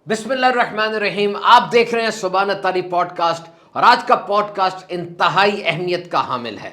बिस्मिल्लाहिर्रहमानिर्रहीम। आप देख रहे हैं सुबान तारी पॉडकास्ट और आज का पॉडकास्ट इंतहाई अहमियत का हामिल है।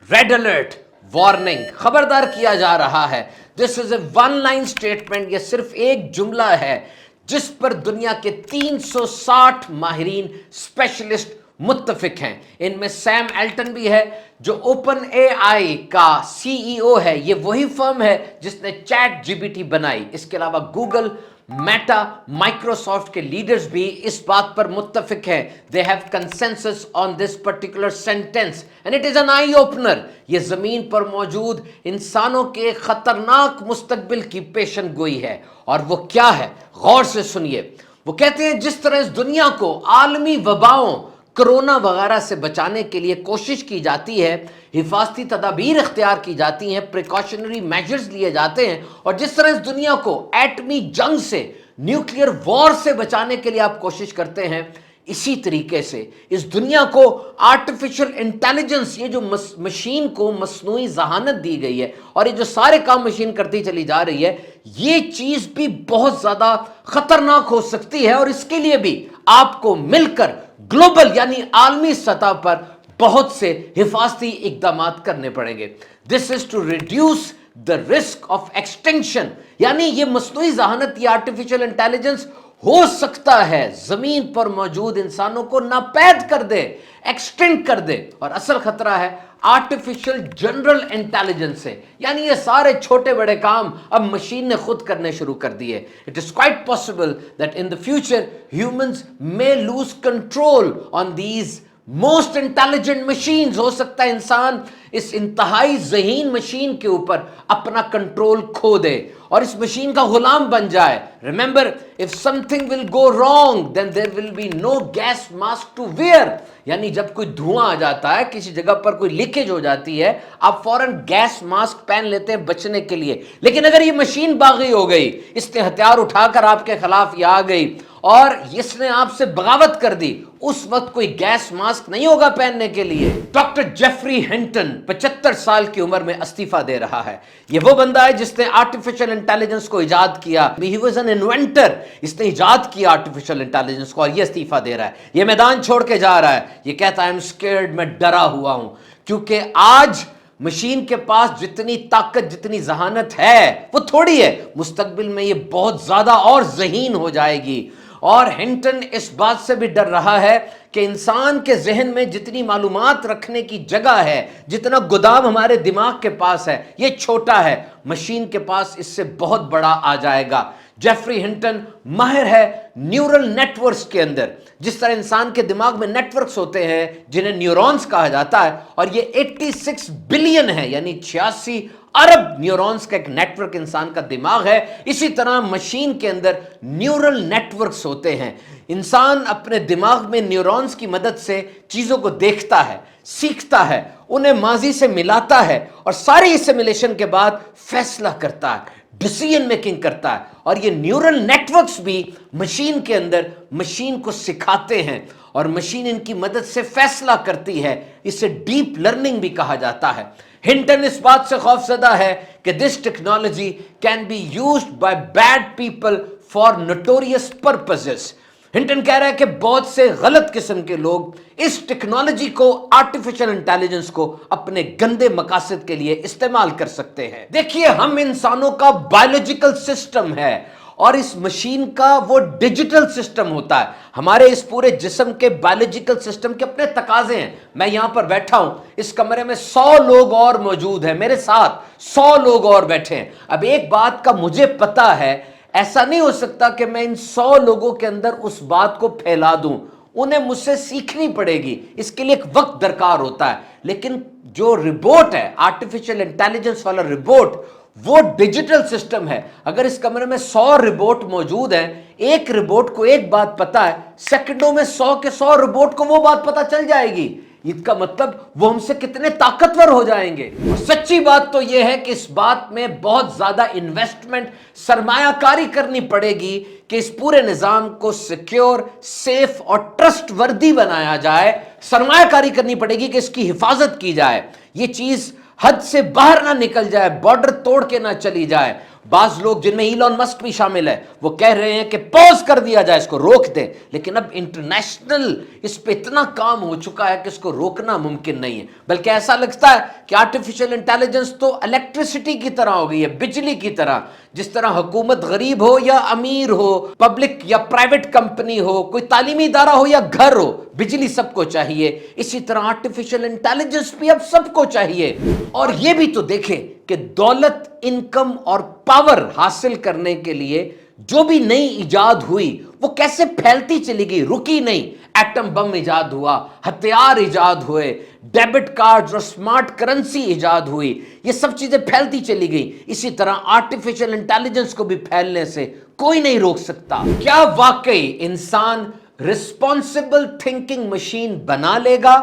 रेड अलर्ट, वार्निंग, खबरदार किया जा रहा है। This is a one line statement. यह सिर्फ एक जुमला है जिस पर दुनिया के 360 माहिरीन स्पेशलिस्ट मुत्तफिक हैं। इनमें सैम एल्टन भी है जो ओपन एआई का सीईओ है। ये वही फर्म है जिसने चैट जीपीटी बनाई। इसके अलावा गूगल, मेटा, माइक्रोसॉफ्ट के लीडर्स भी इस बात पर मुत्तफिक हैं। They have consensus on this particular sentence and it is an eye opener. ये जमीन पर मौजूद इंसानों के खतरनाक मुस्तकबिल की पेशन गोई है। और वो क्या है, गौर से सुनिए। वो कहते हैं जिस तरह इस दुनिया को आलमी वबाओं, कोरोना वगैरह से बचाने के लिए कोशिश की जाती है, हिफाजती तदाबीर इख्तियार की जाती हैं, प्रिकॉशनरी मेजर्स लिए जाते हैं, और जिस तरह इस दुनिया को एटमी जंग से, न्यूक्लियर वॉर से बचाने के लिए आप कोशिश करते हैं, इसी तरीके से इस दुनिया को आर्टिफिशियल इंटेलिजेंस, ये जो मशीन को मसनूई जहानत दी गई है और ये जो सारे काम मशीन करती चली जा रही है, ये चीज भी बहुत ज्यादा खतरनाक हो सकती है। और इसके लिए भी आपको मिलकर ग्लोबल यानी आलमी सतह पर बहुत से हिफाजती इकदाम करने पड़ेंगे। This is to reduce the risk of extinction, यानी ये मसनूई जहानत, ये आर्टिफिशियल इंटेलिजेंस हो सकता है जमीन पर मौजूद इंसानों को नापैद कर दे, एक्सटेंड कर दे। और असल खतरा है आर्टिफिशियल जनरल इंटेलिजेंस से, यानी ये सारे छोटे बड़े काम अब मशीन ने खुद करने शुरू कर दिए। It is quite possible that in the future humans may lose control on these most intelligent machines. हो सकता है इंसान इस इंतहाई ज़हीन मशीन के ऊपर अपना कंट्रोल खो दे और इस मशीन का गुलाम बन जाए। Remember, if something will go wrong then there will be no gas mask to wear, यानी जब कोई धुआं आ जाता है, किसी जगह पर कोई लीकेज हो जाती है, आप फौरन गैस मास्क पहन लेते हैं बचने के लिए। लेकिन अगर ये मशीन बागी हो गई, इसने हथियार उठाकर आपके खिलाफ ये आ गई और इसने आपसे बगावत कर दी, उस वक्त कोई गैस मास्क नहीं होगा पहनने के लिए। डॉक्टर जेफरी हिंटन 75 साल की उम्र में इस्तीफा दे रहा है। ये वो बंदा है जिसने आर्टिफिशियल इंटेलिजेंस को इजाद किया। ही वाज एन इन्वेंटर, इसने इजाद किया आर्टिफिशियल इंटेलिजेंस को, और ये इस्तीफा दे रहा है। ये मैदान छोड़ के जा रहा है। ये कहता है आई एम स्केर्ड, मैं डरा हुआ हूं, क्योंकि आज मशीन के पास जितनी ताकत, जितनी जहानत है वो थोड़ी है, मुस्तकबिल में ये बहुत ज्यादा और ज़हीन हो जाएगी। और हिंटन इस बात से भी डर रहा है कि इंसान के जहन में जितनी मालूमात रखने की जगह है, जितना गोदाम हमारे दिमाग के पास है, ये छोटा है, मशीन के पास इससे बहुत बड़ा आ जाएगा। जेफरी हिंटन माहिर है न्यूरल नेटवर्क्स के अंदर। जिस तरह इंसान के दिमाग में नेटवर्क्स होते हैं जिन्हें न्यूरॉन्स कहा जाता है, और ये 86 बिलियन है, यानी 86 अरब न्यूरॉन्स का एक नेटवर्क इंसान का दिमाग है। इसी तरह मशीन के अंदर न्यूरल नेटवर्क्स होते हैं। इंसान अपने दिमाग में न्यूरॉन्स की मदद से चीजों को देखता है, सीखता है, उन्हें माजी से मिलाता है और सारी सिमुलेशन के बाद फैसला करता है, डिसीजन मेकिंग करता है। और ये न्यूरल नेटवर्क्स भी मशीन के अंदर मशीन को सिखाते हैं और मशीन इनकी मदद से फैसला करती है। इसे डीप लर्निंग भी कहा जाता है। हिंटन इस बात से खौफजदा है कि this technology can be used by bad people for notorious purposes. Hinton कह रहा है कि बहुत से गलत किस्म के लोग इस टेक्नोलॉजी को, आर्टिफिशियल इंटेलिजेंस को, अपने गंदे मकासद के लिए इस्तेमाल कर सकते हैं। देखिए, हम इंसानों का बायोलॉजिकल सिस्टम है और इस मशीन का वो डिजिटल सिस्टम होता है। हमारे इस पूरे जिस्म के बायोलॉजिकल सिस्टम के अपने तकाजे हैं। मैं यहां पर बैठा हूं, इस कमरे में 100 लोग और मौजूद हैं, मेरे साथ 100 लोग और बैठे हैं। अब एक बात का मुझे पता है, ऐसा नहीं हो सकता कि मैं इन 100 लोगों के अंदर उस बात को फैला दूं। उन्हें मुझसे सीखनी पड़ेगी, इसके लिए एक वक्त दरकार होता है। लेकिन जो रिबोट है, आर्टिफिशियल इंटेलिजेंस वाला रिबोट, वो डिजिटल सिस्टम है। अगर इस कमरे में 100 रिबोट मौजूद हैं, एक रिबोट को एक बात पता है, सेकंडों में 100 के 100 रिबोट को वो बात पता चल जाएगी। इसका मतलब वो हमसे कितने ताकतवर हो जाएंगे। और सच्ची बात तो यह है कि इस बात में बहुत ज्यादा इन्वेस्टमेंट, सरमायाकारी करनी पड़ेगी कि इस पूरे निजाम को सिक्योर, सेफ और ट्रस्ट वर्दी बनाया जाए। सरमायाकारी करनी पड़ेगी कि इसकी हिफाजत की जाए, ये चीज हद से बाहर ना निकल जाए, बॉर्डर तोड़ के ना चली जाए। बाज लोग जिनमें इलॉन मस्क भी शामिल है वो कह रहे हैं कि पॉज कर दिया जाए, इसको रोक दें, लेकिन अब इंटरनेशनल इस पे इतना काम हो चुका है कि इसको रोकना मुमकिन नहीं है। बल्कि ऐसा लगता है कि आर्टिफिशियल इंटेलिजेंस तो इलेक्ट्रिसिटी की तरह हो गई है, बिजली की तरह। जिस तरह हुकूमत गरीब हो या अमीर हो, पब्लिक या प्राइवेट कंपनी हो, कोई तालीमी इदारा हो या घर हो, बिजली सबको चाहिए, इसी तरह आर्टिफिशियल इंटेलिजेंस भी अब सबको चाहिए। और यह भी तो देखें कि दौलत, इनकम और पावर हासिल करने के लिए जो भी नई इजाद हुई वो कैसे फैलती चली गई, रुकी नहीं। एटम बम इजाद हुआ, हथियार इजाद हुए, डेबिट कार्ड और स्मार्ट करेंसी इजाद हुई, ये सब चीजें फैलती चली गई। इसी तरह आर्टिफिशियल इंटेलिजेंस को भी फैलने से कोई नहीं रोक सकता। क्या वाकई इंसान रिस्पॉन्सिबल थिंकिंग मशीन बना लेगा,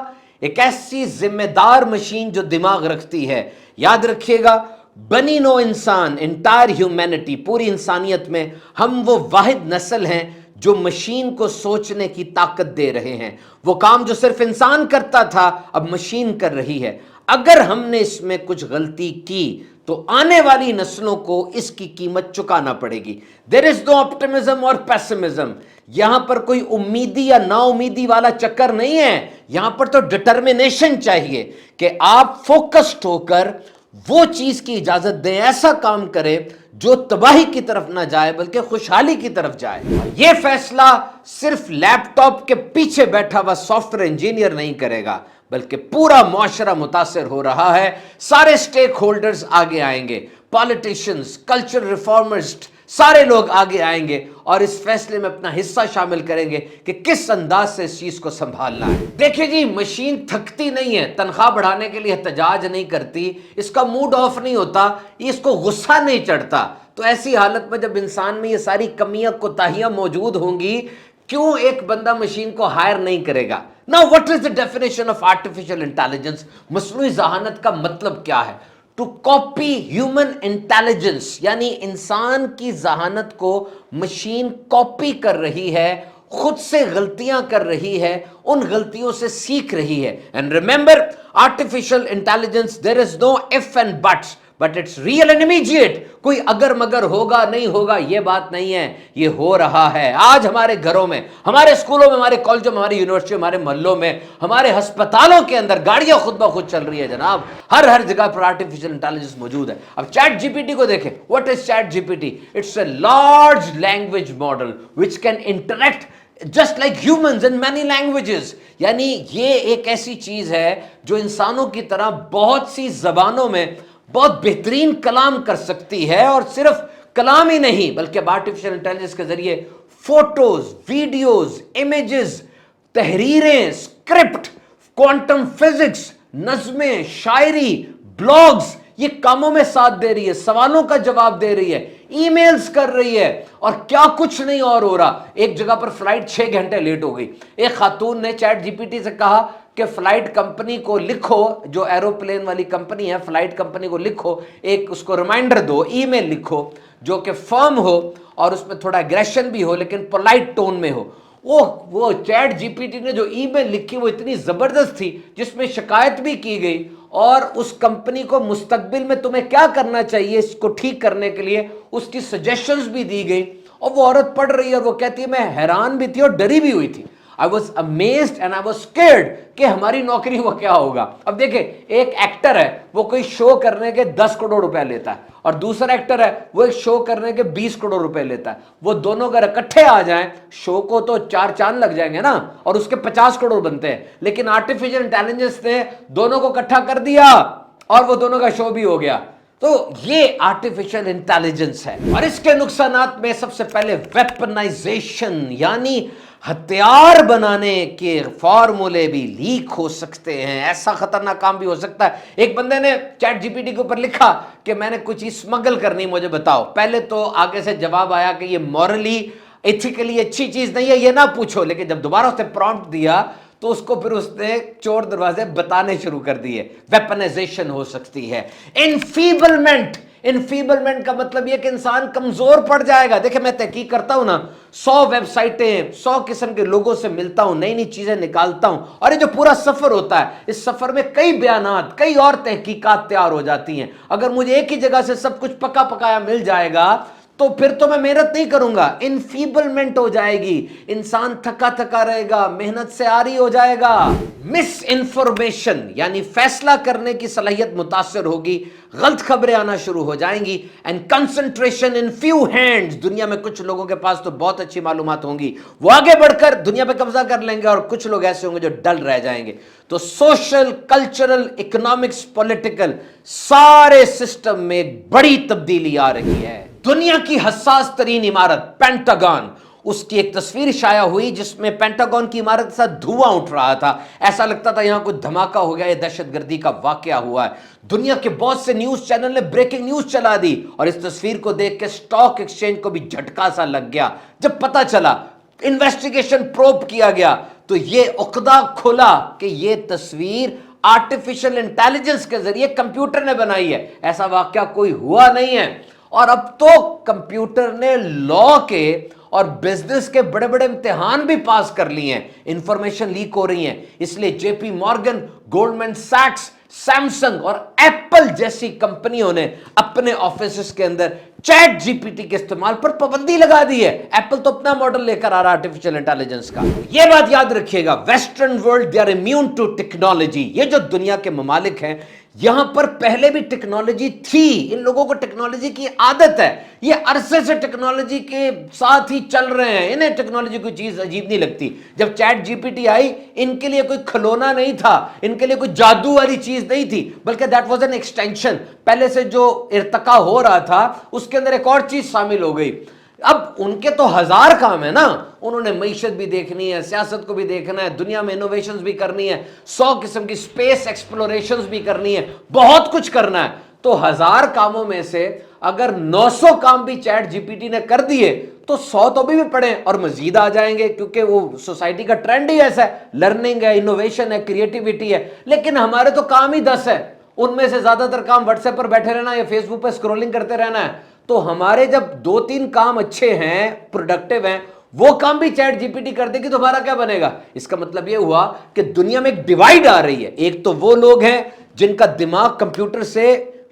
एक ऐसी जिम्मेदार मशीन जो दिमाग रखती है? याद रखिएगा, बनी नो इंसान, इंटायर ह्यूमैनिटी, पूरी इंसानियत में हम वो वाहिद नस्ल हैं जो मशीन को सोचने की ताकत दे रहे हैं। वो काम जो सिर्फ इंसान करता था अब मशीन कर रही है। अगर हमने इसमें कुछ गलती की तो आने वाली नस्लों को इसकी कीमत चुकाना पड़ेगी। देयर इज नो ऑप्टिमिज्म और पेसिमिज्म। यहां पर कोई उम्मीदी या ना उम्मीदी वाला चक्कर नहीं है, यहां पर तो डिटर्मिनेशन चाहिए कि आप फोकस्ड होकर वो चीज की इजाजत दें, ऐसा काम करें जो तबाही की तरफ ना जाए बल्कि खुशहाली की तरफ जाए। यह फैसला सिर्फ लैपटॉप के पीछे बैठा हुआ सॉफ्टवेयर इंजीनियर नहीं करेगा, बल्कि पूरा मुआशरा मुतासिर हो रहा है। सारे स्टेक होल्डर्स आगे आएंगे, पॉलिटिशियंस, कल्चर रिफॉर्मिस्ट, सारे लोग आगे आएंगे और इस फैसले में अपना हिस्सा शामिल करेंगे कि किस अंदाज से इस चीज को संभालना है। देखिए जी, मशीन थकती नहीं है, तनख्वाह बढ़ाने के लिए एहतजाज नहीं करती, इसका मूड ऑफ नहीं होता, इसको गुस्सा नहीं चढ़ता। तो ऐसी हालत में जब इंसान में ये सारी कमियां कोताहियां मौजूद होंगी, क्यों एक बंदा मशीन को हायर नहीं करेगा? Now what is the definition of artificial intelligence? मसनूई ज़हानत का मतलब क्या है? टू कॉपी ह्यूमन इंटेलिजेंस, यानी इंसान की ज़हानत को मशीन कॉपी कर रही है, खुद से गलतियां कर रही है, उन गलतियों से सीख रही है। And remember, artificial intelligence, there is no if and buts, but it's real and immediate. कोई अगर मगर होगा नहीं होगा ये बात नहीं है, ये हो रहा है। आज हमारे घरों में, हमारे स्कूलों में, हमारे कॉलेजों में, हमारी यूनिवर्सिटी, हमारे मोहल्लों में, हमारे अस्पतालों के अंदर गाड़ियां खुद ब खुद चल रही है जनाब। हर जगह पर आर्टिफिशियल इंटेलिजेंस मौजूद है। अब चैट जीपीटी को देखें। What is chat GPT? It's a large language model which can interact just like humans in many languages. यानी ये एक ऐसी चीज है जो इंसानों की तरह बहुत सी जबानों में बहुत बेहतरीन कलाम कर सकती है, और सिर्फ कलाम ही नहीं बल्कि आर्टिफिशियल इंटेलिजेंस के जरिए फोटोज, वीडियोस, इमेजेस, तहरीरें, स्क्रिप्ट, क्वांटम फिजिक्स, नज़्में, शायरी, ब्लॉग्स, ये कामों में साथ दे रही है, सवालों का जवाब दे रही है, ईमेल्स कर रही है, और क्या कुछ नहीं और हो रहा। एक जगह पर फ्लाइट 6 घंटे लेट हो गई। एक खातून ने चैट जीपीटी से कहा कि फ्लाइट कंपनी को लिखो, जो एरोप्लेन वाली कंपनी है, फ्लाइट कंपनी को लिखो, एक उसको रिमाइंडर दो, ईमेल लिखो जो कि फर्म हो और उसमें थोड़ा एग्रेशन भी हो लेकिन पोलाइट टोन में हो। वो चैट जीपीटी ने जो ईमेल लिखी वो इतनी जबरदस्त थी, जिसमें शिकायत भी की गई और उस कंपनी को मुस्तकबिल में तुम्हें क्या करना चाहिए इसको ठीक करने के लिए उसकी सजेशंस भी दी गई। और वो औरत पढ़ रही है और वो कहती है मैं हैरान भी थी और डरी भी हुई थी। I was amazed and I was scared कि हमारी नौकरी वो क्या होगा। अब देखिए, एक एक्टर है वो कोई शो करने के 10 करोड़ रुपए लेता है, और दूसरा एक्टर है वो एक शो करने के 20 करोड़ रुपए लेता है। वो दोनों अगर इकट्ठे आ जाएं, शो को तो 4 चांद लग जाएंगे ना, और उसके 50 करोड़ बनते हैं। लेकिन आर्टिफिशियल इंटेलिजेंस ने दोनों को इकट्ठा कर दिया और वो दोनों का शो भी हो गया। तो ये आर्टिफिशियल इंटेलिजेंस है। और इसके नुकसानात में सबसे पहले वेपनाइजेशन, यानी हथियार बनाने के फॉर्मूले भी लीक हो सकते हैं। ऐसा खतरनाक काम भी हो सकता है। एक बंदे ने चैट जीपीटी के ऊपर लिखा कि मैंने कुछ चीज स्मगल करनी, मुझे बताओ। पहले तो आगे से जवाब आया कि ये मॉरली, एथिकली अच्छी चीज नहीं है, ये ना पूछो। लेकिन जब दोबारा उसने प्रॉम्प्ट दिया तो उसको फिर उसने चोर दरवाजे बताने शुरू कर दिए। वेपनाइजेशन हो सकती है, इनफीबलमेंट, انفیبلمنٹ کا مطلب یہ کہ انسان کمزور پڑ جائے گا. دیکھیں میں تحقیق کرتا ہوں نا, 100 ویب سائٹیں, 100 قسم کے لوگوں سے ملتا ہوں, نئی نئی چیزیں نکالتا ہوں, اور یہ جو پورا سفر ہوتا ہے, اس سفر میں کئی بیانات, کئی اور تحقیقات تیار ہو جاتی ہیں. اگر مجھے ایک ہی جگہ سے سب کچھ پکا پکایا مل جائے گا تو پھر تو میں محنت نہیں کروں گا, انفیبلمنٹ ہو جائے گی, انسان تھکا تھکا رہے گا, محنت سے عاری ہو جائے گا. مس انفارمیشن یعنی فیصلہ کرنے کی صلاحیت متاثر ہوگی, غلط خبریں آنا شروع ہو جائیں گی. And concentration in few hands, دنیا میں کچھ لوگوں کے پاس تو بہت اچھی معلومات ہوں گی, وہ آگے بڑھ کر دنیا پہ قبضہ کر لیں گے, اور کچھ لوگ ایسے ہوں گے جو ڈل رہ جائیں گے. تو سوشل, کلچرل, اکنامکس, پولیٹیکل, سارے سسٹم میں بڑی تبدیلی آ رہی ہے. دنیا کی حساس ترین عمارت پینٹاگون, اس کی ایک تصویر شائع ہوئی جس میں پینٹاگون کی عمارت کے ساتھ دھواں اٹھ رہا تھا. ایسا لگتا تھا یہاں کوئی دھماکہ ہو گیا, یہ دہشت گردی کا واقعہ ہوا ہے. دنیا کے بہت سے نیوز چینل نے بریکنگ نیوز چلا دی, اور اس تصویر کو دیکھ کے سٹاک ایکسچینج کو بھی جھٹکا سا لگ گیا. جب پتا چلا, انویسٹیگیشن پروب کیا گیا, تو یہ عقدہ کھلا کہ یہ تصویر آرٹیفیشل انٹیلیجنس کے ذریعے کمپیوٹر نے بنائی ہے. ایسا واقعہ کوئی ہوا نہیں ہے. اور اب تو کمپیوٹر نے لا کے اور بزنس کے بڑے بڑے امتحان بھی پاس کر لیے ہیں. انفارمیشن لیک ہو رہی ہیں, اس لیے جے پی مارگن, گولڈمن سیکس, سیمسنگ اور ایپل جیسی کمپنیوں نے اپنے آفیسز کے اندر چیٹ جی پی ٹی کے استعمال پر پابندی لگا دی ہے. ایپل تو اپنا ماڈل لے کر آ رہا ہے آرٹیفیشل انٹیلیجنس کا. یہ بات یاد رکھیے گا, western world they are immune to technology. یہ جو دنیا کے ممالک ہیں, یہاں پر پہلے بھی ٹیکنالوجی تھی, ان لوگوں کو ٹیکنالوجی کی عادت ہے, یہ عرصے سے ٹیکنالوجی کے ساتھ ہی چل رہے ہیں, انہیں ٹیکنالوجی کوئی چیز عجیب نہیں لگتی. جب chat G P T I, ان کے لیے کوئی کھلونا نہیں تھا, ان کے لیے کوئی جادو والی چیز نہیں تھی, بلکہ دیٹ واز این ایکسٹینشن. پہلے سے جو ارتقا ہو رہا تھا اس کے اندر ایک اور چیز شامل ہو گئی. اب ان کے تو 1000 کام ہے نا, انہوں نے معیشت بھی دیکھنی ہے, سیاست کو بھی دیکھنا ہے, دنیا میں انوویشنز بھی کرنی ہے, 100 قسم کی سپیس ایکسپلوریشنز بھی کرنی ہے, بہت کچھ کرنا ہے. تو 1000 کاموں میں سے اگر 900 کام بھی چیٹ جی پی ٹی نے کر دیے تو 100 تو بھی پڑھیں اور مزید آ جائیں گے, کیونکہ وہ سوسائٹی کا ٹرینڈ ہی ایسا ہے, لرننگ ہے, انوویشن ہے, کریٹیوٹی ہے. لیکن ہمارے تو کام ہی 10 ہے, ان میں سے زیادہ تر کام واٹس ایپ پر بیٹھے رہنا یا فیس بک پہ اسکرولنگ کرتے رہنا ہے. تو ہمارے جب 2-3 کام اچھے ہیں, پروڈکٹیو ہیں, وہ کام بھی چیٹ جی پی ٹی کر دے گی تو ہمارا کیا بنے گا؟ اس کا مطلب یہ ہوا کہ دنیا میں ایک ڈیوائیڈ آ رہی ہے. ایک تو وہ لوگ ہیں جن کا دماغ کمپیوٹر سے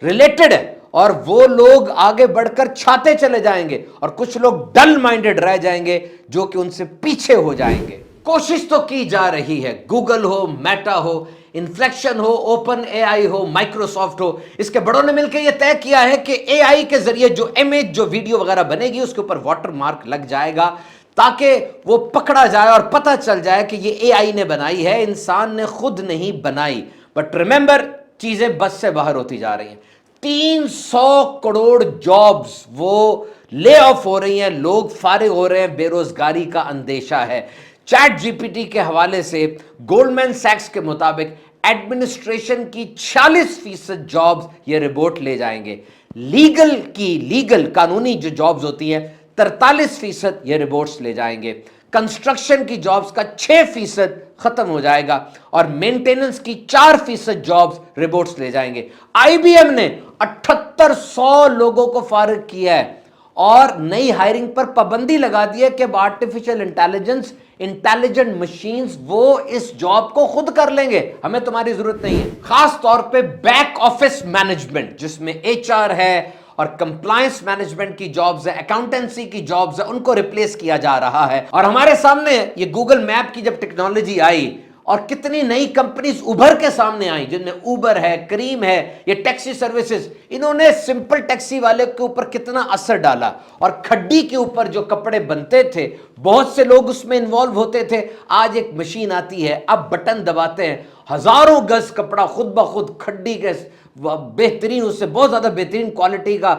ریلیٹڈ ہے, اور وہ لوگ آگے بڑھ کر چھاتے چلے جائیں گے, اور کچھ لوگ ڈل مائنڈڈ رہ جائیں گے جو کہ ان سے پیچھے ہو جائیں گے. کوشش تو کی جا رہی ہے, گوگل ہو, میٹا ہو, انفلیکشن ہو, اوپن اے آئی ہو, مائکروسافٹ ہو, اس کے بڑوں نے مل کے یہ طے کیا ہے کہ اے آئی کے ذریعے جو امیج, جو ویڈیو وغیرہ بنے گی اس کے اوپر واٹر مارک لگ جائے گا, تاکہ وہ پکڑا جائے اور پتہ چل جائے کہ یہ اے آئی نے بنائی ہے, انسان نے خود نہیں بنائی. بٹ ریممبر, چیزیں بس سے باہر ہوتی جا رہی ہیں. 300 کروڑ جابز وہ لے آف ہو رہی ہیں, لوگ فارغ ہو رہے ہیں, بے روزگاری کا اندیشہ ہے. چیٹ جی پی ٹی کے حوالے سے گولڈمین سیکس کے مطابق ایڈمنسٹریشن کی 46% جابز یہ رپورٹ لے جائیں گے. لیگل قانونی جو جابز ہوتی ہیں 43% یہ رپورٹس لے جائیں گے. کنسٹرکشن کی جابز کا 6% ختم ہو جائے گا, اور مینٹیننس کی 4% جابز رپورٹس لے جائیں گے. آئی بی ایم نے 7800 لوگوں کو فارغ کیا ہے, اور نئی ہائرنگ پر پابندی لگا دی ہے کہ اب آرٹیفیشل انٹیلیجنس, انٹیلیجنٹ مشینز وہ اس جاب کو خود کر لیں گے, ہمیں تمہاری ضرورت نہیں ہے. خاص طور پہ بیک آفس مینجمنٹ جس میں ایچ آر ہے اور کمپلائنس مینجمنٹ کی جابز ہے, اکاؤنٹنسی کی جابز ہے, ان کو ریپلیس کیا جا رہا ہے. اور ہمارے سامنے یہ گوگل میپ کی جب ٹیکنالوجی آئی اور کتنی نئی کمپنیز ابھر کے سامنے آئیں, جن میں اوبر ہے, کریم ہے, یہ ٹیکسی سروسز, انہوں نے سمپل ٹیکسی والے کے اوپر کتنا اثر ڈالا. اور کھڈی کے اوپر جو کپڑے بنتے تھے, بہت سے لوگ اس میں انوالو ہوتے تھے, آج ایک مشین آتی ہے, اب بٹن دباتے ہیں, ہزاروں گز کپڑا خود بخود کھڈی کے بہترین, اس سے بہت زیادہ بہترین کوالٹی کا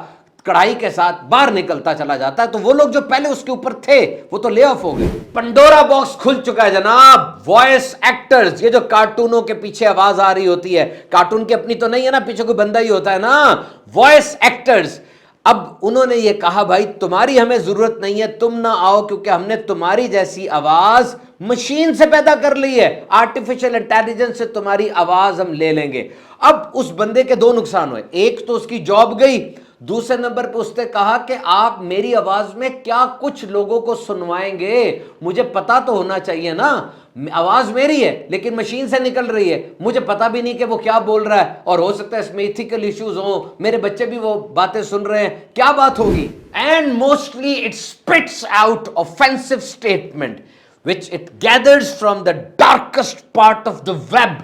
کڑائی کے ساتھ باہر نکلتا چلا جاتا ہے. تو وہ لوگ جو پہلے اس کے اوپر تھے وہ تو لے آف ہو گئے. پنڈورا باکس کھل چکا ہے جناب. وائس ایکٹرز, یہ جو کارٹونوں کے پیچھے آواز آ رہی ہوتی ہے, کارٹون کی اپنی تو نہیں ہے نا, پیچھے کوئی بندہ ہی ہوتا ہے نا, وائس ایکٹرز. اب انہوں نے یہ کہا بھائی تمہاری ہمیں ضرورت نہیں ہے, تم نہ آؤ, کیونکہ ہم نے تمہاری جیسی آواز مشین سے پیدا کر لی ہے, آرٹیفیشل انٹیلیجنس سے تمہاری آواز ہم لے لیں گے. اب اس بندے کے 2 نقصان ہوئے, ایک تو اس کی جاب گئی, दूसरे नंबर पे उसने कहा कि आप मेरी आवाज में क्या कुछ लोगों को सुनवाएंगे, मुझे पता तो होना चाहिए ना, आवाज मेरी है लेकिन मशीन से निकल रही है, मुझे पता भी नहीं कि वो क्या बोल रहा है, और हो सकता है इसमें इथिकल इश्यूज हो, मेरे बच्चे भी वो बातें सुन रहे हैं, क्या बात होगी। And mostly it spits out offensive statement which it gathers from the darkest part of the web,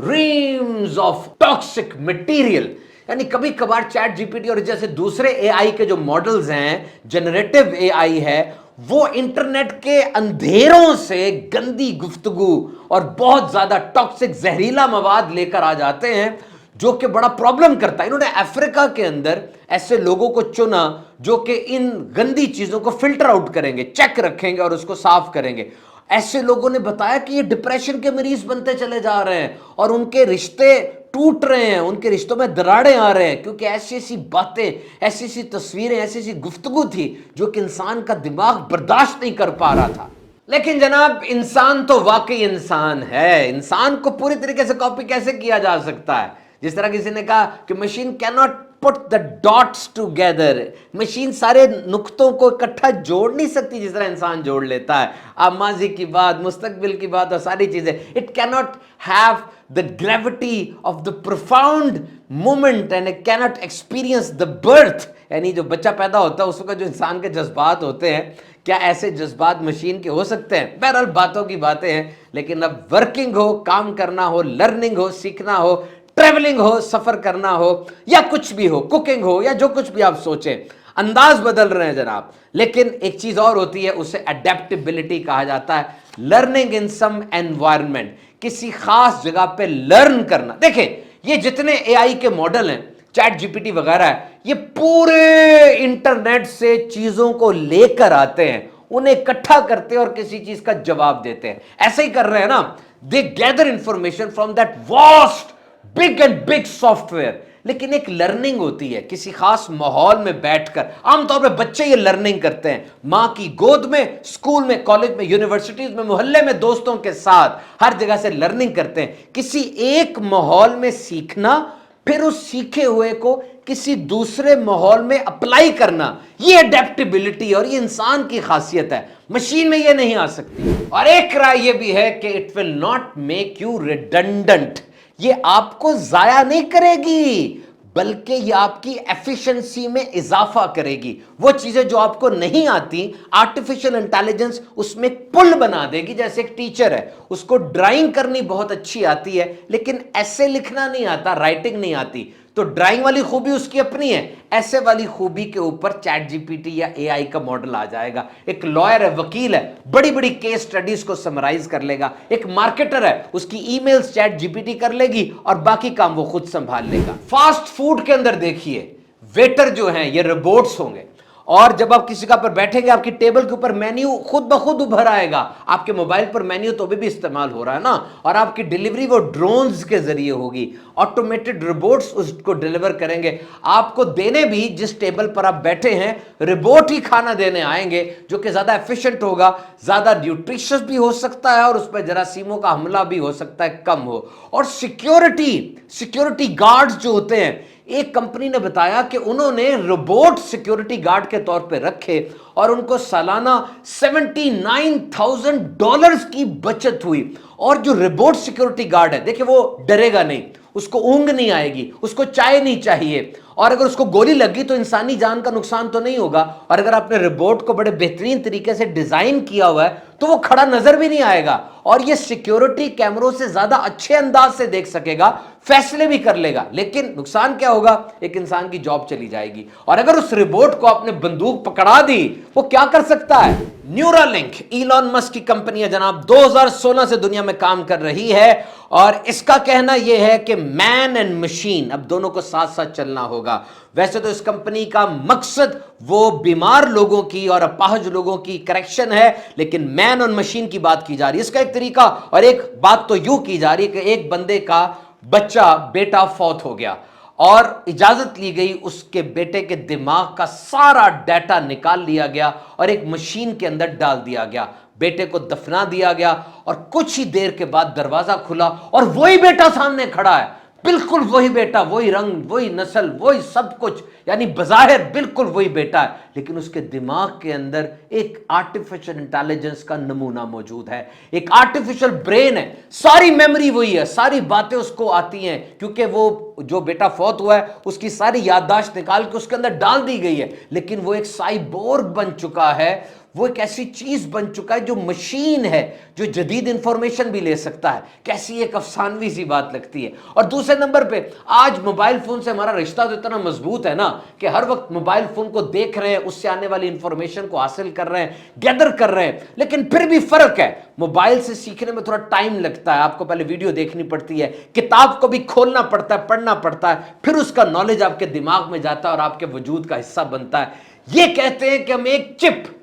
reams of toxic material। यानी कभी कभार चैट जीपीटी और जैसे दूसरे एआई के जो मॉडल्स हैं, जनरेटिव एआई है, वो इंटरनेट के अंधेरों से गंदी गुफ्तगू और बहुत ज्यादा टॉक्सिक जहरीला मवाद लेकर आ जाते हैं, जो कि बड़ा प्रॉब्लम करता है। इन्होंने अफ्रीका के अंदर ऐसे लोगों को चुना जो कि इन गंदी चीजों को फिल्टर आउट करेंगे, चेक रखेंगे और उसको साफ करेंगे। ऐसे लोगों ने बताया कि ये डिप्रेशन के मरीज बनते चले जा रहे हैं और उनके रिश्ते टूट रहे हैं, उनके रिश्तों में दरारें आ रहे हैं, क्योंकि ऐसी ऐसी बातें, ऐसी ऐसी तस्वीरें, ऐसी ऐसी गुफ्तगू थी जो कि इंसान का दिमाग बर्दाश्त नहीं कर पा रहा था। लेकिन जनाब, इंसान तो वाकई इंसान है, इंसान को पूरी तरीके से कॉपी कैसे किया जा सकता है। जिस तरह किसी ने कहा कि machine can not put the dots together, machine सारे नुक्तों को इकट्ठा जोड़ नहीं सकती जिस तरह इंसान जोड़ लेता है। आप माजी की बात, मुस्तकबिल की बात और सारी चीजें, it can not have the gravity of the profound moment and it can not experience the birth. यानी जो बच्चा पैदा होता है उस वक्त जो इंसान के जज्बात होते हैं, क्या ऐसे जज्बात मशीन के हो सकते हैं? बहरहाल बातों की बातें हैं, लेकिन अब वर्किंग हो, काम करना हो, लर्निंग हो, सीखना हो, ट्रेवलिंग हो, सफर करना हो, या कुछ भी हो, कुकिंग हो, या जो कुछ भी आप सोचें, अंदाज बदल रहे हैं जनाब। लेकिन एक चीज और होती है, उसे अडेप्टेबिलिटी कहा जाता है। लर्निंग इन सम एनवायरनमेंट, किसी खास जगह पे लर्न करना। देखें, ये जितने एआई के मॉडल हैं, चैट जीपीटी वगैरह है, ये पूरे इंटरनेट से चीजों को लेकर आते हैं, उन्हें इकट्ठा करते हैं और किसी चीज का जवाब देते हैं। ऐसे ही कर रहे हैं ना, they gather information from that vast big and big software. लेकिन एक लर्निंग होती है किसी खास माहौल में बैठकर। आमतौर पे बच्चे ये लर्निंग करते हैं मां की गोद में, स्कूल में, कॉलेज में, यूनिवर्सिटीज में, मोहल्ले में, दोस्तों के साथ, हर जगह से लर्निंग करते हैं। किसी एक माहौल में सीखना, फिर उस सीखे हुए को किसी दूसरे माहौल में अप्लाई करना, ये अडेप्टेबिलिटी और ये इंसान की खासियत है। मशीन में ये नहीं आ सकती। और एक राय ये भी है कि it will not make you redundant, ये आपको जाया नहीं करेगी, बल्कि ये आपकी एफिशिएंसी में इजाफा करेगी। वो चीजें जो आपको नहीं आती, आर्टिफिशियल इंटेलिजेंस उसमें पुल बना देगी। जैसे एक टीचर है, उसको ड्राइंग करनी बहुत अच्छी आती है, लेकिन ऐसे लिखना नहीं आता, राइटिंग नहीं आती, तो ड्राइंग वाली खूबी उसकी अपनी है, ऐसे वाली खूबी के ऊपर चैट जीपीटी या एआई का मॉडल आ जाएगा। एक लॉयर है, वकील है, बड़ी बड़ी केस स्टडीज को समराइज कर लेगा। एक मार्केटर है, उसकी ईमेल्स चैट जीपीटी कर लेगी और बाकी काम वो खुद संभाल लेगा। फास्ट फूड के अंदर देखिए, वेटर जो हैं ये रोबोट्स होंगे, और जब आप किसी का पर बैठेंगे, आपकी टेबल के ऊपर मेन्यू खुद ब खुद उभर आएगा। आपके मोबाइल पर मेन्यू तो भी इस्तेमाल हो रहा है ना, और आपकी डिलीवरी वो ड्रोन्स के जरिए होगी, ऑटोमेटेड रोबोट्स उसको डिलीवर करेंगे। आपको देने भी जिस टेबल पर आप बैठे हैं, रोबोट ही खाना देने आएंगे, जो कि ज्यादा एफिशिएंट होगा, ज्यादा न्यूट्रिशियस भी हो सकता है, और उस पर जरासीमों का हमला भी हो सकता है कम हो। और सिक्योरिटी गार्ड्स जो होते हैं, एक कंपनी ने बताया कि उन्होंने रोबोट सिक्योरिटी गार्ड के तौर पे रखे और उनको सालाना $79,000 की बचत हुई। और जो रोबोट सिक्योरिटी गार्ड है, देखिए, वो डरेगा नहीं, उसको ऊंग नहीं आएगी, उसको चाय नहीं चाहिए, और अगर उसको गोली लगी तो इंसानी जान का नुकसान तो नहीं होगा। और अगर आपने रोबोट को बड़े बेहतरीन तरीके से डिजाइन किया हुआ है तो वो खड़ा नजर भी नहीं आएगा, और ये सिक्योरिटी कैमरों से ज्यादा अच्छे अंदाज से देख सकेगा, फैसले भी कर लेगा। लेकिन नुकसान क्या होगा? एक इंसान की जॉब चली जाएगी। और अगर उस रोबोट को आपने बंदूक पकड़ा दी, वो क्या कर सकता है? न्यूरालिंक, इलॉन मस्क की कंपनी है जनाब, 2016 से दुनिया में काम कर रही है, और इसका कहना यह है कि मैन एंड मशीन अब दोनों को साथ साथ चलना होगा। वैसे तो इस कंपनी का मकसद वो बीमार लोगों की और अपाहज लोगों की करेक्शन है, लेकिन मैन और मशीन की बात की जा रही है। इसका एक तरीका और एक बात तो यूं की जा रही है कि एक बंदे का बेटा फौत हो गया और इजाजत ली गई, उसके बेटे के दिमाग का सारा डाटा निकाल लिया गया और एक मशीन के अंदर डाल दिया गया। बेटे को दफना दिया गया और कुछ ही देर के बाद दरवाजा खुला और वही बेटा सामने खड़ा है। बिल्कुल वही बेटा, वही रंग, वही नस्ल, वही सब कुछ, यानी बज़ाहिर बिल्कुल वही बेटा है, लेकिन उसके दिमाग के अंदर एक आर्टिफिशियल इंटेलिजेंस का नमूना मौजूद है, एक आर्टिफिशियल ब्रेन है, सारी मेमोरी वही है, सारी बातें उसको आती हैं, क्योंकि वो जो बेटा फौत हुआ है उसकी सारी याददाश्त निकाल के उसके अंदर डाल दी गई है, लेकिन वो एक साइबोर्ग बन चुका है, वो एक ऐसी चीज बन चुका है जो मशीन है, जो जदीद इंफॉर्मेशन भी ले सकता है। कैसी एक अफसानवी सी बात लगती है। और दूसरे नंबर पे आज मोबाइल फोन से हमारा रिश्ता तो इतना मजबूत है ना कि हर वक्त मोबाइल फोन को देख रहे हैं, उससे आने वाली इंफॉर्मेशन को हासिल कर रहे हैं, गैदर कर रहे हैं, लेकिन फिर भी फर्क है। मोबाइल से सीखने में थोड़ा टाइम लगता है, आपको पहले वीडियो देखनी पड़ती है, किताब को भी खोलना पड़ता है, पढ़ना पड़ता है, फिर उसका नॉलेज आपके दिमाग में जाता है और आपके वजूद का हिस्सा बनता है। ये कहते हैं कि हम एक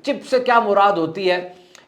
चिप से क्या मुराद होती है?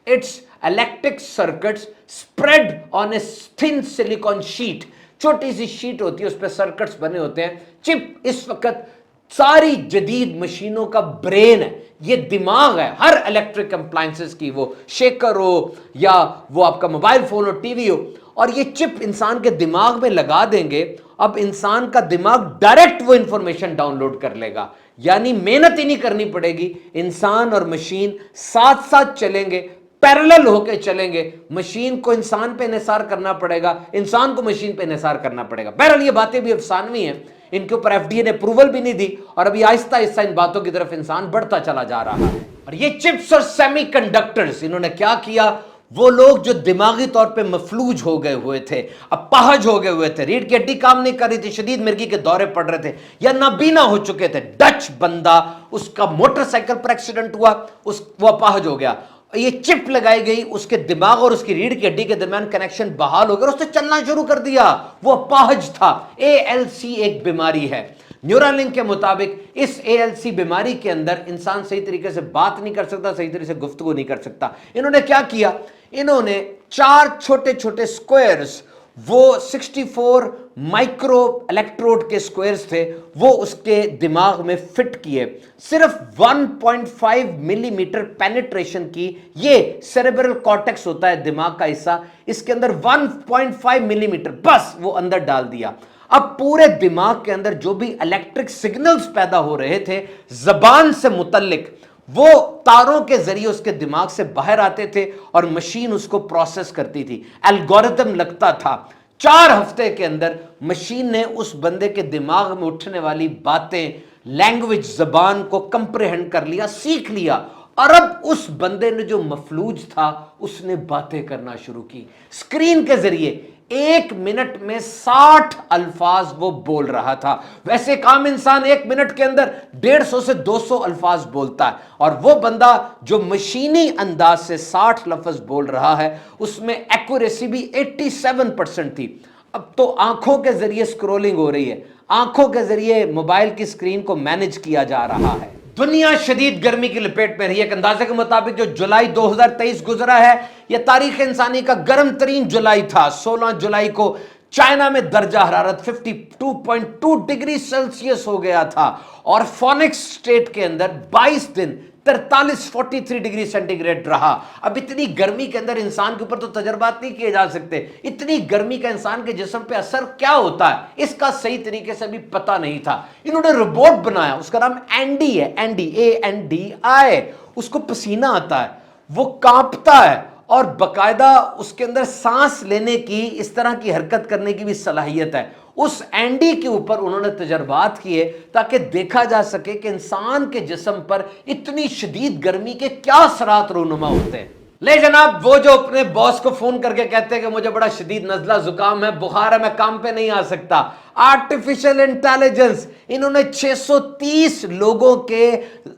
It's electric circuits spread on a thin silicon sheet. छोटी सी शीट होती है, उस पर सर्किट्स बने होते हैं। चिप इस वक्त सारी जदीद मशीनों का ब्रेन है, ये दिमाग है हर इलेक्ट्रिक अप्लायंसेस की, वो शेकर हो या वो आपका मोबाइल फोन हो, टीवी हो, और ये चिप इंसान के दिमाग में लगा देंगे। अब इंसान का दिमाग डायरेक्ट वो इंफॉर्मेशन डाउनलोड कर लेगा, यानी मेहनत ही नहीं करनी पड़ेगी। इंसान और मशीन साथ साथ चलेंगे, पैरेलल होके चलेंगे। मशीन को इंसान पे इंहिसार करना पड़ेगा, इंसान को मशीन पे इंहिसार करना पड़ेगा। बहरहाल ये बातें भी अफसानवी हैं, इनके ऊपर एफडीए ने अप्रूवल भी नहीं दी, और अभी आहिस्ता आहिस्ता इन बातों की तरफ इंसान बढ़ता चला जा रहा है। और ये चिप्स और सेमीकंडक्टर्स, इन्होंने क्या किया? वो लोग जो दिमागी तौर पे मफलूज हो गए हुए थे, अपाहज हो गए हुए थे, रीढ़ की हड्डी काम नहीं कर रही थी, शदीद मिर्गी के दौरे पड़ रहे थे, या नाबीना हो चुके थे, डच बंदा, उसका मोटरसाइकिल पर एक्सीडेंट हुआ, वो अपाहज हो गया, ये चिप लगाई गई, उसके दिमाग और उसकी रीढ़ की हड्डी के दरमियान कनेक्शन बहाल हो गया, उसने चलना शुरू कर दिया। वो अपाहज था। ALC एक बीमारी है। न्यूरालिंक के मुताबिक इस ALC बीमारी के अंदर इंसान सही तरीके से बात नहीं कर सकता, सही तरीके से गुफ्तगू नहीं कर सकता। इन्होंने क्या किया? इन्होंने 4 छोटे छोटे स्क्वायर्स, वो 64 माइक्रो इलेक्ट्रोड के स्क्वायर्स थे, वो उसके दिमाग में फिट किए। सिर्फ 1.5 मिलीमीटर पेनिट्रेशन की, ये सेरेब्रल कॉर्टेक्स होता है दिमाग का हिस्सा, इसके अंदर 1.5 मिलीमीटर बस वो अंदर डाल दिया। अब पूरे दिमाग के अंदर जो भी इलेक्ट्रिक सिग्नल्स पैदा हो रहे थे जबान से मुतल्लिक, वो तारों के जरिए उसके दिमाग से बाहर आते थे और मशीन उसको प्रोसेस करती थी, एल्गोरिथम लगता था। 4 हफ्ते के अंदर मशीन ने उस बंदे के दिमाग में उठने वाली बातें, लैंग्वेज, जबान को कंप्रेहेंड कर लिया, सीख लिया, और अब उस बंदे ने जो मफलूज था उसने बातें करना शुरू की स्क्रीन के जरिए। 1 मिनट में 60 अल्फाज वो बोल रहा था। वैसे एक आम इंसान 1 मिनट के अंदर 150 से 200 अल्फाज बोलता है, और वो बंदा जो मशीनी अंदाज से 60 लफ्ज बोल रहा है, उसमें एक्यूरेसी भी 87% थी। अब तो आंखों के जरिए स्क्रोलिंग हो रही है, आंखों के जरिए मोबाइल की स्क्रीन को मैनेज किया जा रहा है। दुनिया शदीद गर्मी की लपेट में रही है। एक अंदाजे के मुताबिक जो जुलाई 2023 गुजरा है, यह तारीख इंसानी का गर्म तरीन जुलाई था। 16 जुलाई को चाइना में दर्जा हरारत 52.2 डिग्री सेल्सियस हो गया था, और फोनिक्स स्टेट के अंदर 22 दिन 43 डिग्री सेंटीग्रेड रहा। अब इतनी गर्मी के अंदर इंसान के ऊपर तो तजर्बात नहीं किए जा सकते। इतनी गर्मी का इंसान के जिस्म पे असर क्या होता है, इसका सही तरीके से भी पता नहीं था। इन्होंने रोबोट बनाया, उसका नाम एंडी है, एंडी, ANDI। उसको पसीना आता है, वो कांपता है, और बकायदा उसके अंदर सांस लेने की, इस तरह की हरकत करने की भी सलाहियत है। उस एंडी के ऊपर उन्होंने तजर्बात किए ताकि देखा जा सके कि इंसान के जिस्म पर इतनी शदीद गर्मी के क्या असरात रूनुमा होते हैं। ले जनाब, वो जो अपने बॉस को फोन करके कहते हैं कि मुझे बड़ा शदीद नजला जुकाम है, बुखार है, मैं काम पे नहीं आ सकता। आर्टिफिशियल इंटेलिजेंस, इन्होंने 630 लोगों के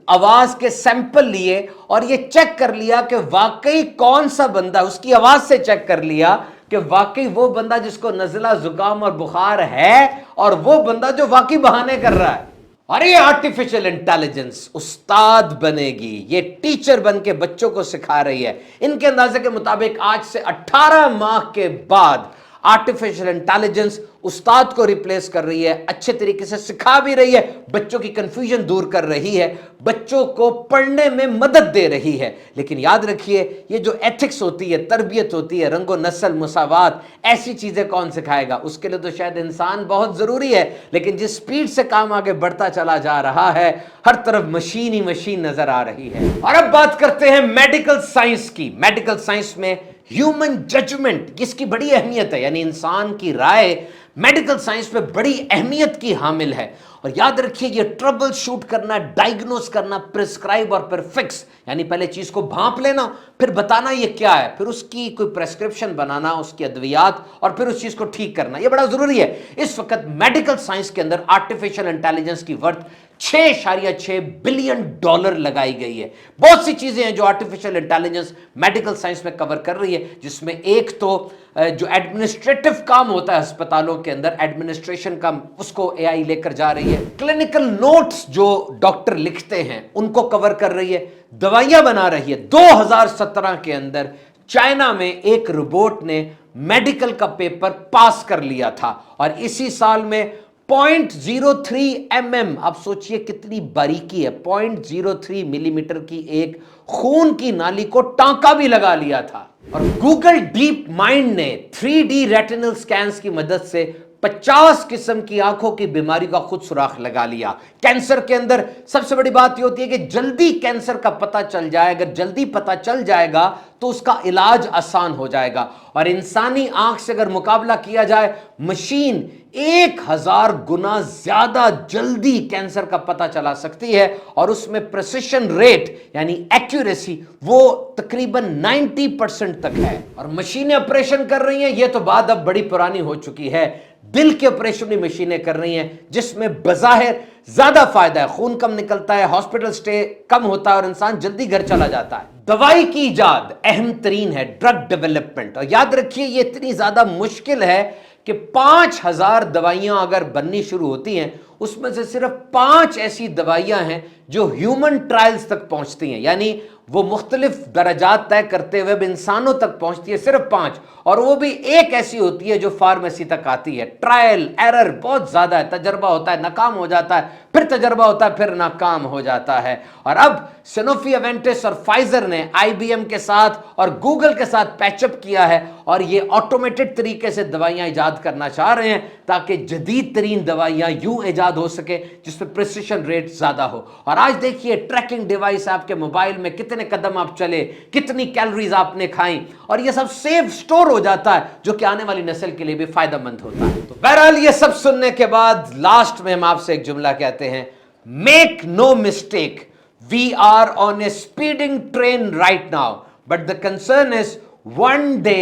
आवाज के सैंपल लिए और ये चेक कर लिया कि वाकई कौन सा बंदा, उसकी आवाज से चेक कर लिया कि वाकई वो बंदा जिसको नजला जुकाम और बुखार है, और वो बंदा जो वाकई बहाने कर रहा है। और ये आर्टिफिशियल इंटेलिजेंस उस्ताद बनेगी, ये टीचर बन के बच्चों को सिखा रही है। इनके अंदाजे के मुताबिक आज से 18 माह के बाद आर्टिफिशियल इंटेलिजेंस उस्ताद को रिप्लेस कर रही है, अच्छे तरीके से सिखा भी रही है, बच्चों की कंफ्यूजन दूर कर रही है, बच्चों को पढ़ने में मदद दे रही है। लेकिन याद रखिए, ये जो एथिक्स होती है, तरबियत होती है, रंगो नस्ल मुसावात, ऐसी चीजें कौन सिखाएगा? उसके लिए तो शायद इंसान बहुत जरूरी है। लेकिन जिस स्पीड से काम आगे बढ़ता चला जा रहा है, हर तरफ मशीन ही मशीन नजर आ रही है। और अब बात करते हैं मेडिकल साइंस की। मेडिकल साइंस में ह्यूमन जजमेंट, इसकी बड़ी अहमियत है, यानी इंसान की राय मेडिकल साइंस में बड़ी अहमियत की हामिल है। और याद रखिए, ये ट्रबल शूट करना, डायग्नोस करना, प्रिस्क्राइब और फिर फिक्स, यानी पहले चीज को भांप लेना, फिर बताना ये क्या है, फिर उसकी कोई प्रेस्क्रिप्शन बनाना, उसकी अद्वियात, और फिर उस चीज को ठीक करना, ये बड़ा जरूरी है। इस वक्त मेडिकल साइंस के अंदर आर्टिफिशियल इंटेलिजेंस की वर्थ $6.6 बिलियन लगाई गई है। बहुत सी चीजें हैं जो आर्टिफिशियल इंटेलिजेंस मेडिकल साइंस में कवर कर रही है, जिसमें एक तो जो एडमिनिस्ट्रेटिव काम होता है अस्पतालों के अंदर, एडमिनिस्ट्रेशन का, उसको एआई लेकर जा रही है। क्लिनिकल नोट्स जो डॉक्टर लिखते हैं उनको कवर कर रही है, दवाइयां बना रही है। 2017 के अंदर चाइना में एक रोबोट ने मेडिकल का पेपर पास कर लिया था, और इसी साल में 0.03 mm, आप सोचिए कितनी बारीकी है, 0.03 मिलीमीटर की एक खून की नाली को टांका भी लगा लिया था। और गूगल डीप माइंड ने 3D रेटिनल स्कैन्स की मदद से 50 किस्म की आंखों की बीमारी का खुद सुराख लगा लिया। कैंसर के अंदर सबसे बड़ी बात यह होती है कि जल्दी कैंसर का पता चल जाए, अगर जल्दी पता चल जाएगा तो उसका इलाज आसान हो जाएगा। और इंसानी आंख से अगर मुकाबला किया जाए, मशीन 1000 गुना ज्यादा जल्दी कैंसर का पता चला सकती है, और उसमें प्रिसिशन रेट यानी एक्यूरेसी वो तकरीबन 90% तक है। और मशीनें ऑपरेशन कर रही हैं, ये तो बात अब बड़ी पुरानी हो चुकी है। दिल के ऑपरेशन भी मशीनें कर रही हैं, जिसमें बज़ाहिर ज्यादा फायदा है, खून कम निकलता है, हॉस्पिटल स्टे कम होता है, और इंसान जल्दी घर चला जाता है। दवाई की इजाद अहम तरीन है, ड्रग डेवलपमेंट। और याद रखिए, ये इतनी ज्यादा मुश्किल है कि 5000 दवाइयां अगर बननी शुरू होती हैं, उसमें से सिर्फ 5 ऐसी दवाइयां हैं जो ह्यूमन ट्रायल्स तक पहुंचती हैं, यानी वो मुख्तलिफ दर्जात तय करते हुए इंसानों तक पहुंचती है, सिर्फ 5, और वो भी एक ऐसी होती है जो फार्मेसी तक आती है। ट्रायल एरर बहुत ज्यादा है, तजर्बा होता है, नाकाम हो जाता है, फिर तजर्बा होता है, फिर नाकाम हो जाता है। और अब सैनोफी एवेंटिस और फाइजर ने आईबीएम के साथ और गूगल के साथ पैचअप किया है, और ये ऑटोमेटेड तरीके से दवाइयां इजाद करना चाह रहे हैं, ताकि जदीद तरीन दवाइयां यूं इजाद हो सके जिसमें प्रिसिशन रेट ज्यादा हो। और आज देखिए, ट्रैकिंग डिवाइस आपके मोबाइल में, कितने कदम आप चले, कितनी कैलोरीज आपने खाई, और ये सब सेव स्टोर हो जाता है, जो कि आने वाली नस्ल के लिए भी फायदेमंद होता है। तो बहरहाल ये सब सुनने के बाद लास्ट में हम आपसे एक जुमला कहते हैं, make no mistake, we are on a speeding train right now, but the concern is one day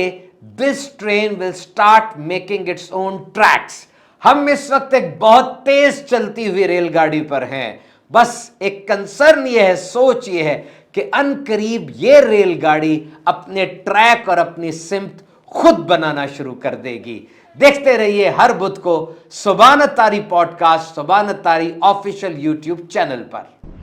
this train will start making its own tracks. हम इस वक्त एक बहुत तेज चलती हुई रेलगाड़ी पर हैं, बस एक कंसर्न ये है, सोच ये है कि अनकरीब ये रेलगाड़ी अपने ट्रैक और अपनी सिमत खुद बनाना शुरू कर देगी। देखते रहिए हर बुध को सुभान अत्तारी पॉडकास्ट, सुभान अत्तारी ऑफिशियल यूट्यूब चैनल पर।